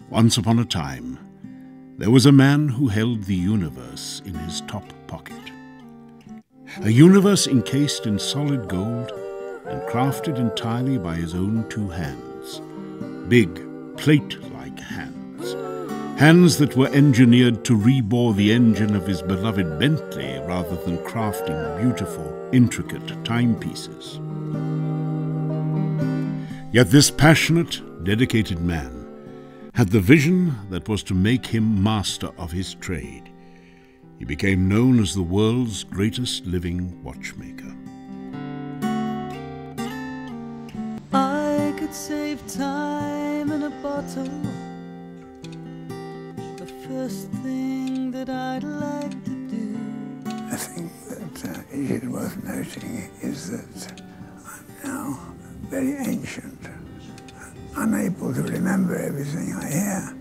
Once upon a time, there was a man who held the universe in his top pocket. A universe encased in solid gold and crafted entirely by his own two hands. Big, plate-like hands. Hands that were engineered to rebore the engine of his beloved Bentley rather than crafting beautiful, intricate timepieces. Yet this passionate, dedicated man had the vision that was to make him master of his trade. He became known as the world's greatest living watchmaker. I could save time in a bottle. The first thing that I'd like to do. I think that it is worth noting is that I'm now very ancient, unable to remember everything I hear.